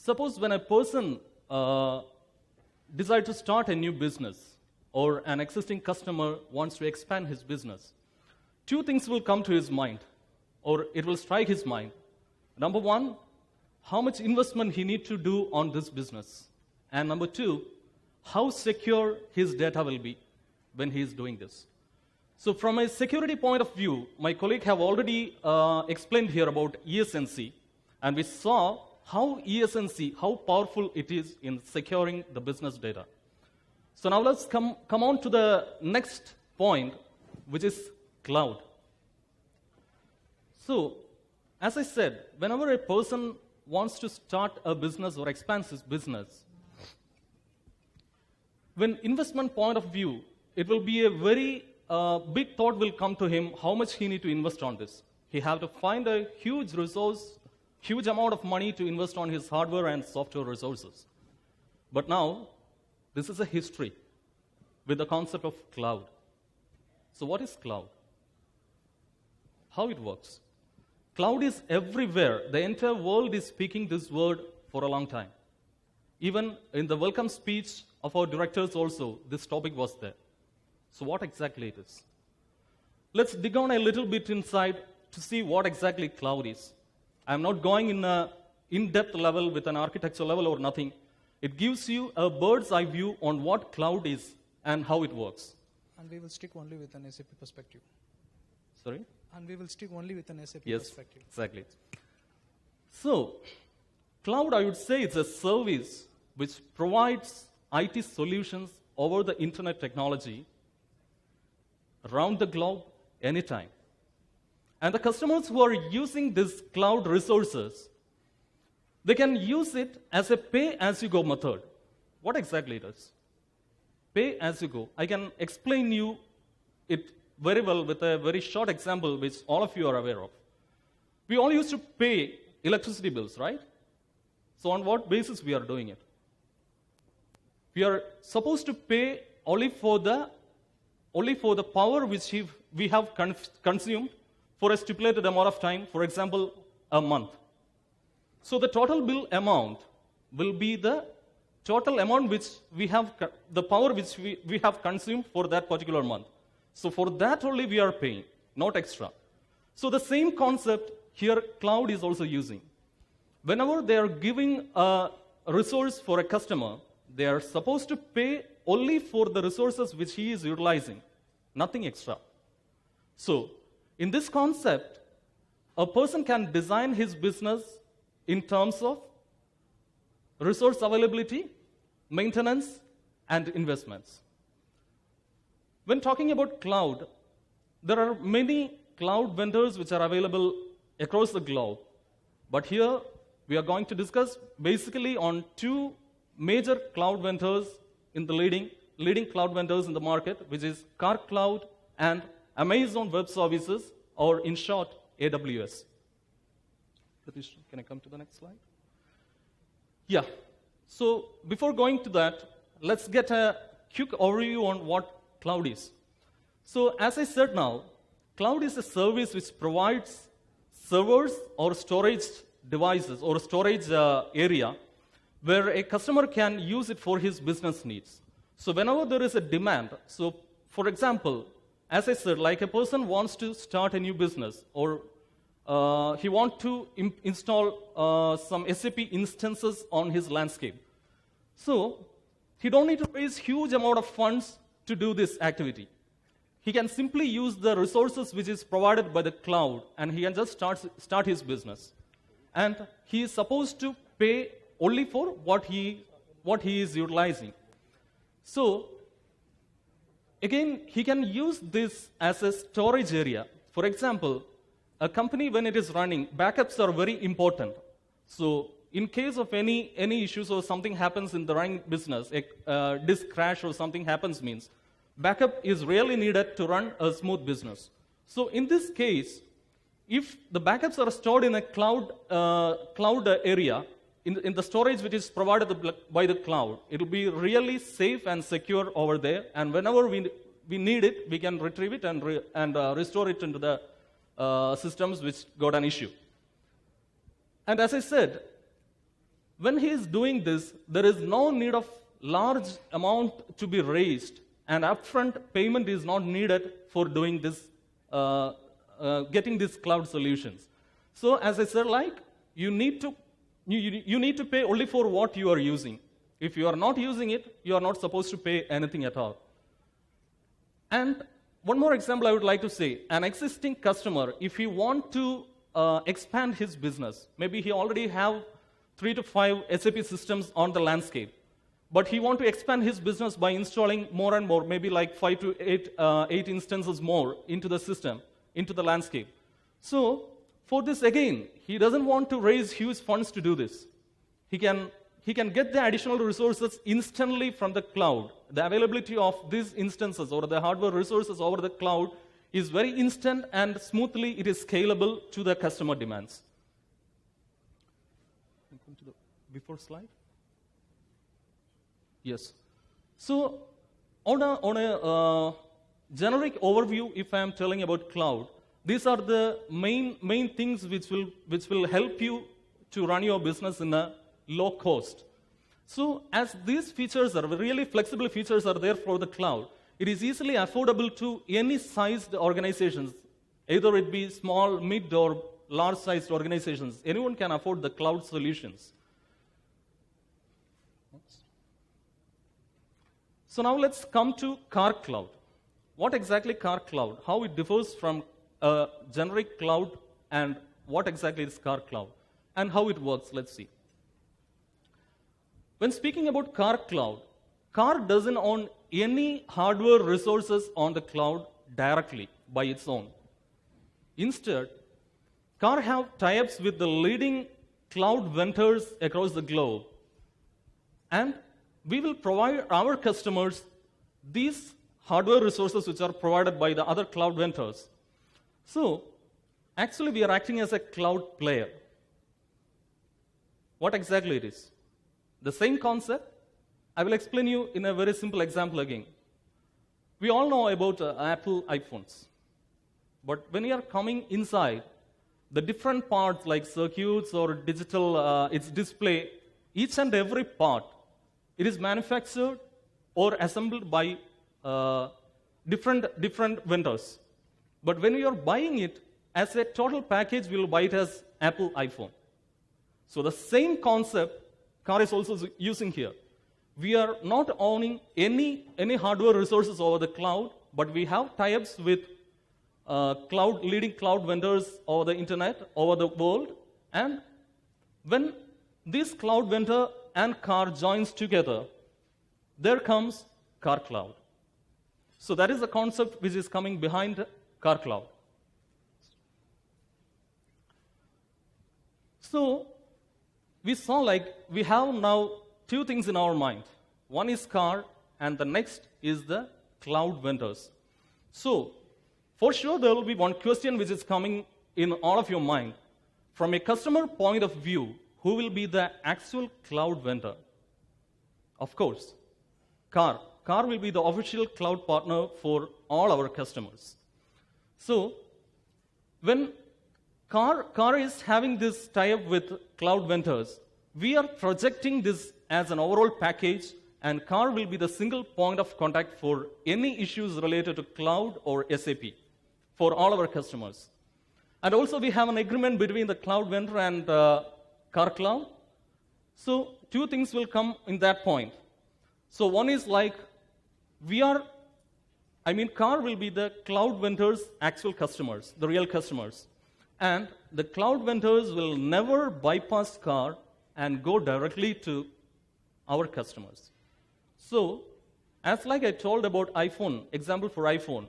Suppose when a person decides to start a new business or an existing customer wants to expand his business, two things will come to his mind or it will strike his mind. Number one, how much investment he needs to do on this business. And number two, how secure his data will be when he is doing this. So from a security point of view, my colleague have already explained here about ESNC, and we saw how ESNC, how powerful it is in securing the business data. So now let's come on to the next point, which is cloud. So, as I said, whenever a person wants to start a business or expands his business, when investment point of view, it will be a very big thought will come to him how much he need to invest on this. He have to find a huge resource, huge amount of money to invest on his hardware and software resources. But now, this is a history with the concept of cloud. So what is cloud? How it works? Cloud is everywhere. The entire world is speaking this word for a long time. Even in the welcome speech of our directors also, this topic was there. So what exactly it is? Let's dig on a little bit inside to see what exactly cloud is. I'm not going in an in-depth level with an architecture level or nothing. It gives you a bird's eye view on what cloud is and how it works. And we will stick only with an SAP perspective. Sorry? And we will stick only with an SAP perspective. Yes, exactly. So, cloud, I would say, is a service which provides IT solutions over the internet technology around the globe, anytime. And the customers who are using these cloud resources, they can use it as a pay-as-you-go method. What exactly it is? Pay-as-you-go. I can explain you it very well with a very short example which all of you are aware of. We all used to pay electricity bills, right? So on what basis we are doing it? We are supposed to pay only for the power which we have consumed for a stipulated amount of time, for example, a month. So the total bill amount will be the total amount which we have, the power which we have consumed for that particular month. So for that only we are paying, not extra. So the same concept here cloud is also using. Whenever they are giving a resource for a customer, they are supposed to pay only for the resources which he is utilizing, nothing extra. So, in this concept, a person can design his business in terms of resource availability, maintenance, and investments. When talking about cloud, there are many cloud vendors which are available across the globe. But here, we are going to discuss basically on two major cloud vendors in the leading cloud vendors in the market, which is Kaar Cloud and Amazon Web Services, or in short, AWS. Can I come to the next slide? Yeah. So before going to that, let's get a quick overview on what cloud is. So as I said now, cloud is a service which provides servers or storage devices or storage area where a customer can use it for his business needs. So whenever there is a demand, so for example, as I said, like a person wants to start a new business or he wants to install some SAP instances on his landscape. So he don't need to raise huge amount of funds to do this activity. He can simply use the resources which is provided by the cloud and he can just start his business. And he is supposed to pay only for what he is utilizing. So, again, he can use this as a storage area. For example, a company when it is running, backups are very important. So, in case of any issues or something happens in the running business, a disk crash or something happens means, backup is really needed to run a smooth business. So, in this case, if the backups are stored in a cloud area, in the storage which is provided by the cloud, it will be really safe and secure over there. And whenever we need it, we can retrieve it and restore it into the systems which got an issue. And as I said, when he is doing this, there is no need of large amount to be raised, and upfront payment is not needed for doing this, getting these cloud solutions. So as I said, like, you need to pay only for what you are using. If you are not using it, you are not supposed to pay anything at all. And one more example I would like to say, an existing customer, if he want to expand his business, maybe he already have 3 to 5 SAP systems on the landscape, but he want to expand his business by installing more and more, maybe like 5 to 8 instances more into the system, into the landscape. So for this, again, he doesn't want to raise huge funds to do this. He can get the additional resources instantly from the cloud. The availability of these instances or the hardware resources over the cloud is very instant, and smoothly it is scalable to the customer demands. Come to the before slide. Yes. So on a generic overview, if I am telling about cloud, these are the main things which will help you to run your business in a low cost. So as these features are really flexible features are there for the cloud, it is easily affordable to any sized organizations, either it be small, mid, or large sized organizations. Anyone can afford the cloud solutions. So now let's come to Kaar Cloud. What exactly Kaar Cloud? How it differs from a generic cloud, and what exactly is Kaar Cloud? And how it works, let's see. When speaking about Kaar Cloud, Kaar doesn't own any hardware resources on the cloud directly by its own. Instead, Kaar have tie-ups with the leading cloud vendors across the globe, and we will provide our customers these hardware resources which are provided by the other cloud vendors. So, actually we are acting as a cloud player. What exactly it is? The same concept, I will explain you in a very simple example again. We all know about Apple iPhones. But when you are coming inside, the different parts like circuits or digital, its display, each and every part, it is manufactured or assembled by different vendors. But when you are buying it as a total package, we will buy it as Apple iPhone. So the same concept Kaar is also using here. We are not owning any hardware resources over the cloud, but we have tie-ups with leading cloud vendors over the internet, over the world. And when this cloud vendor and Kaar joins together, there comes Kaar Cloud. So that is the concept which is coming behind Kaar Cloud. So we saw like we have now two things in our mind. One is Kaar, and the next is the cloud vendors. So for sure there will be one question which is coming in all of your mind. From a customer point of view, who will be the actual cloud vendor? Of course, Kaar. Kaar will be the official cloud partner for all our customers. So when Kaar is having this tie-up with cloud vendors, we are projecting this as an overall package, and Kaar will be the single point of contact for any issues related to cloud or SAP for all our customers. And also we have an agreement between the cloud vendor and Kaar Cloud. So two things will come in that point. So one is like Kaar will be the cloud vendors' actual customers, the real customers. And the cloud vendors will never bypass Kaar and go directly to our customers. So, as like I told about iPhone, example for iPhone,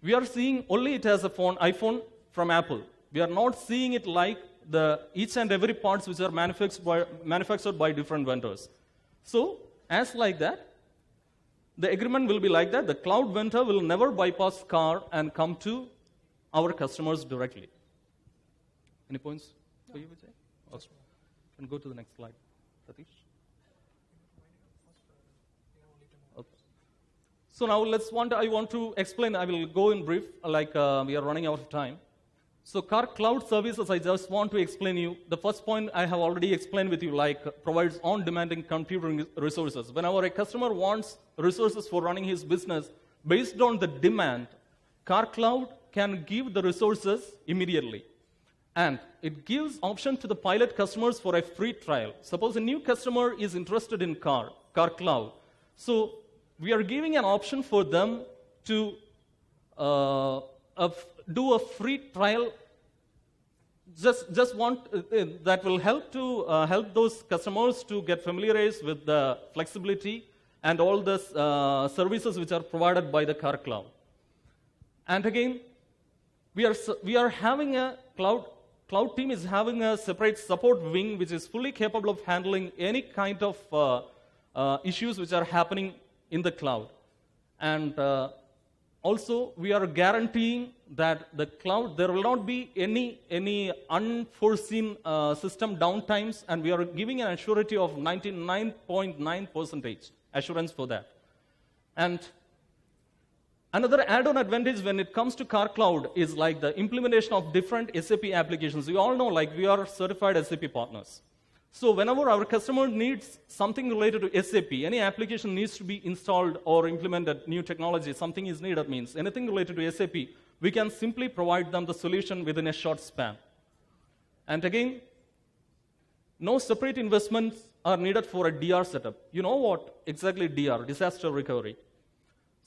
we are seeing only it as a iPhone from Apple. We are not seeing it like each and every parts which are manufactured by different vendors. So, as like that, the agreement will be like that. The cloud vendor will never bypass Kaar and come to our customers directly. Any points for you, Vijay? Okay. Can go to the next slide, Satish. Okay. So now I want to explain. I will go in brief, like we are running out of time. So Kaar Cloud Services, I just want to explain you. The first point I have already explained with you, like provides on-demanding computing resources. Whenever a customer wants resources for running his business, based on the demand, Kaar Cloud can give the resources immediately. And it gives option to the pilot customers for a free trial. Suppose a new customer is interested in Kaar Cloud. So we are giving an option for them to do a free trial. Just want that will help to help those customers to get familiarized with the flexibility and all the services which are provided by the Kaar Cloud. And again, we are having a cloud team is having a separate support wing which is fully capable of handling any kind of issues which are happening in the cloud. And also, we are guaranteeing that the cloud, there will not be any unforeseen system downtimes, and we are giving an assurity of 99.9% assurance for that. And another add-on advantage when it comes to Kaar Cloud is like the implementation of different SAP applications. You all know, like, we are certified SAP partners. So whenever our customer needs something related to SAP, any application needs to be installed or implemented, new technology, something is needed, means anything related to SAP, we can simply provide them the solution within a short span. And again, no separate investments are needed for a DR setup. You know what exactly DR, disaster recovery.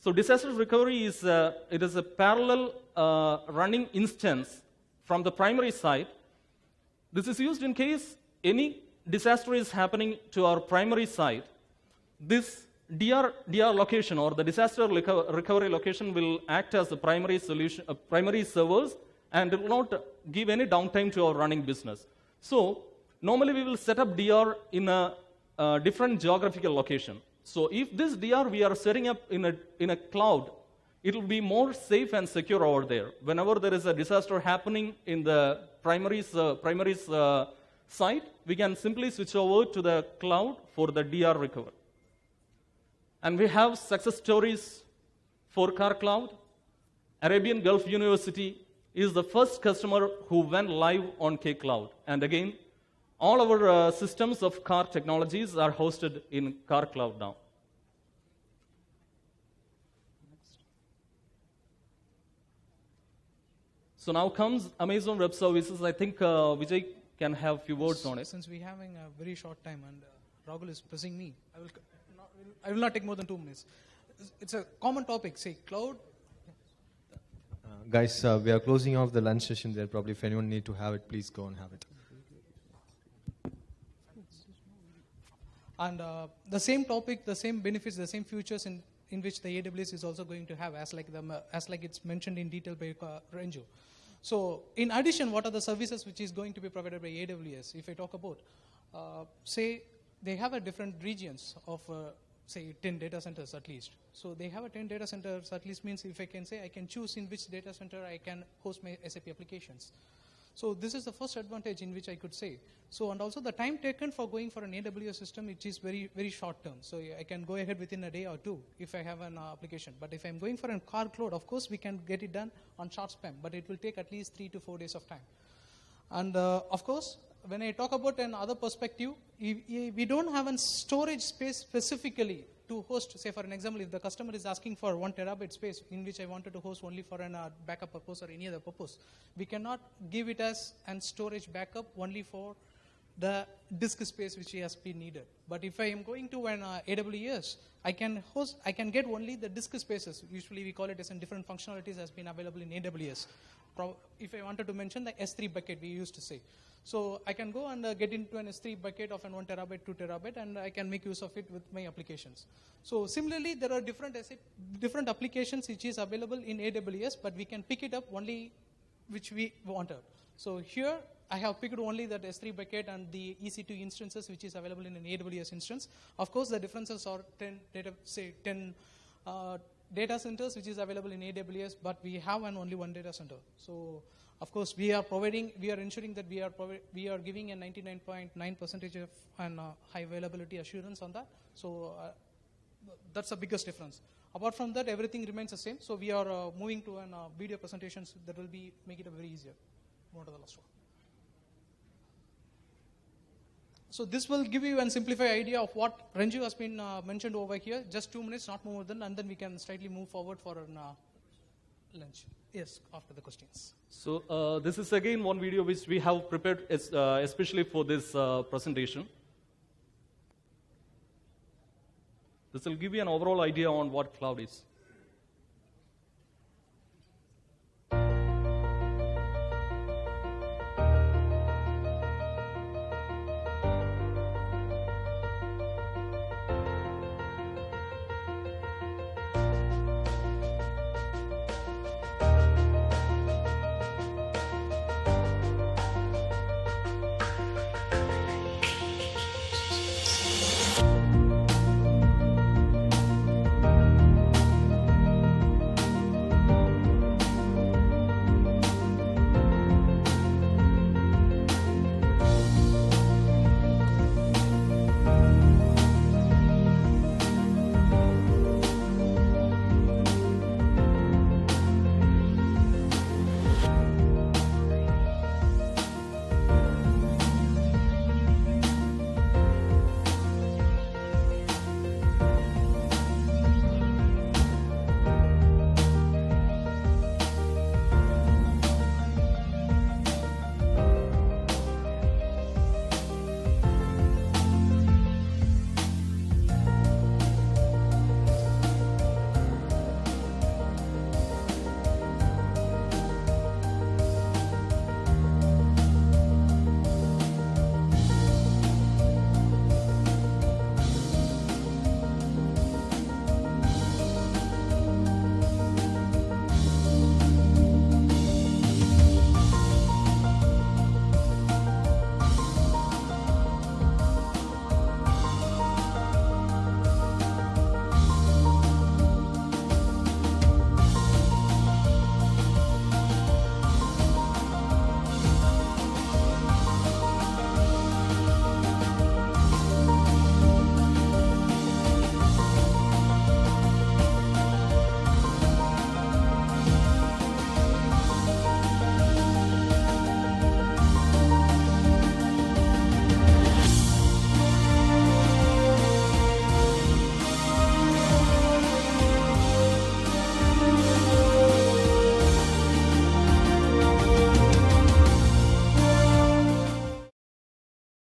So disaster recovery is it is a parallel running instance from the primary site. This is used in case any disaster is happening to our primary site. This DR location or the disaster recovery location will act as the primary solution, primary servers, and it will not give any downtime to our running business. So normally we will set up DR in a different geographical location. So if this DR we are setting up in a cloud, it will be more safe and secure over there. Whenever there is a disaster happening in the primary site, we can simply switch over to the cloud for the DR recovery. And we have success stories for Kaar Cloud. Arabian Gulf University is the first customer who went live on KCloud. And again, all our systems of Kaar technologies are hosted in Kaar Cloud now. So now comes Amazon Web Services. I think Vijay can have a few words on it. Since we're having a very short time and Rahul is pressing me, I will not take more than 2 minutes. It's a common topic, say cloud. Guys, we are closing off the lunch session there. Probably if anyone need to have it, please go and have it. And the same topic, the same benefits, the same futures in which the AWS is also going to have, as like it's mentioned in detail by Renju. So in addition, what are the services which is going to be provided by AWS? If I talk about, say, they have a different regions of, say, 10 data centers at least. So they have a 10 data centers at least means if I can say, I can choose in which data center I can host my SAP applications. So this is the first advantage in which I could say. So and also the time taken for going for an AWS system, which is very, very short term. So I can go ahead within a day or two if I have an application. But if I'm going for a Kaar Cloud, of course, we can get it done on short span, but it will take at least 3 to 4 days of time. And of course, when I talk about another perspective, we don't have a storage space specifically to host, say for an example, if the customer is asking for 1 terabyte space in which I wanted to host only for a backup purpose or any other purpose, we cannot give it as an storage backup only for the disk space which has been needed. But if I am going to an AWS, I can get only the disk spaces. Usually we call it as in different functionalities has been available in AWS. If I wanted to mention the S3 bucket we used to say. So I can go and get into an S3 bucket of an 1 terabyte, 2 terabyte, and I can make use of it with my applications. So similarly, there are different applications which is available in AWS, but we can pick it up only which we wanted. So here I have picked only that S3 bucket and the EC2 instances which is available in an AWS instance. Of course, the differences are 10 data centers which is available in AWS, but we have only one data center. So of course, we are ensuring that we are giving a 99.9% of high availability assurance on that. So that's the biggest difference. Apart from that, everything remains the same. So we are moving to video presentations that will make it very easier. Go to the last one. So this will give you a simplified idea of what Renju has been mentioned over here. Just 2 minutes, not more than, and then we can slightly move forward for lunch. Yes, after the questions. So this is again one video which we have prepared especially for this presentation. This will give you an overall idea on what cloud is.